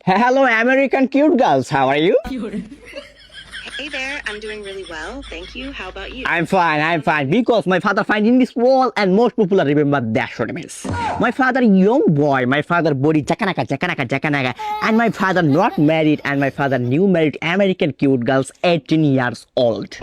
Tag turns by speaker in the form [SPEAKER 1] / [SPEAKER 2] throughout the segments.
[SPEAKER 1] Hello, American cute girls. How are you?
[SPEAKER 2] Hey there, I'm doing really well. Thank you. How about you?
[SPEAKER 1] I'm fine. Because my father find in this world and most people remember that short means. My father young boy, my father body jakanaka, and my father not married, and my father new married American cute girls 18 years old.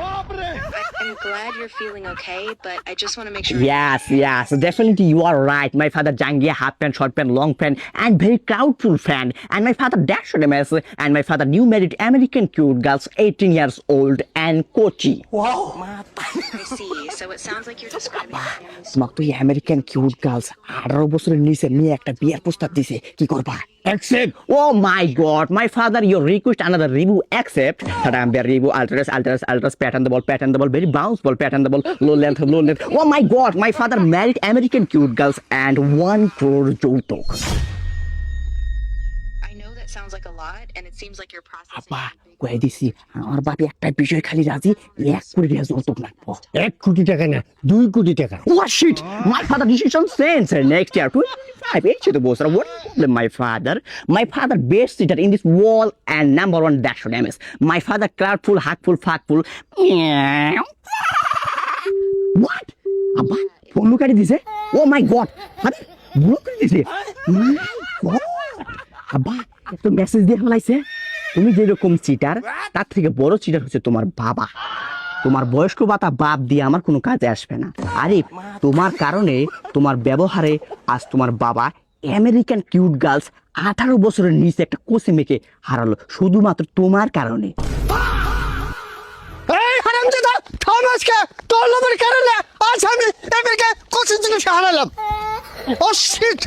[SPEAKER 2] I'm glad you're feeling okay, but I just want to make sure.
[SPEAKER 1] Yes, definitely you are right. My father Jangia half pant, short pant, long pant, and very proudful fan. And my father dash MS, and my father new married American cute girls 18 years old and Kochi.
[SPEAKER 2] I see. So it sounds like you're describing a family
[SPEAKER 1] তোমাকে তো এই American cute girls 18 বছরের নিচে মেয়ে একটা বিয়ের প্রস্তাব দিছে কি করবা accept oh my god my father your request another review accept that I'm very review ultras pattern the ball very bounce ball pattern the ball low length oh my god my father married American cute girls and 1 crore যৌতুক
[SPEAKER 2] I know that sounds like a lot, and it seems like you're processing.
[SPEAKER 1] আপা কই দিছি আমার বাপি একটা বিষয় খালি রাজি 1 কোটি টাকা যৌতুক লাগবো
[SPEAKER 3] 1 কোটি টাকা না 2 কোটি টাকা
[SPEAKER 1] What shit? My father decision sense next year 25 age to boss. What problem my father best sitter in this wall and number one dash on MS. My father cloudful, hackful, fuckful. What? Abba, phone look at this. Oh my god. What? Look at this. My god. Abba, তো message দিয়ে ফেলাইছে তুমি যেরকম cheater তার থেকে বড় cheater হচ্ছে তোমার বাবা তোমার বয়স্ক ভাতা বাপ দিয়ে আমার কোনো কাজে আসবে না আরে তোমার কারণে তোমার ব্যবহারে আজ তোমার বাবা আমেরিকান কিউট গার্লস 18 বছরের নিচে একটা কোসে মেয়েকে হারালো শুধুমাত্র তোমার কারণে
[SPEAKER 3] এই হারামজাদা থামাসকে তোর লোভের কারণে আজ আমি আমেরিকা কোচিং থেকে হারালাম ও শিট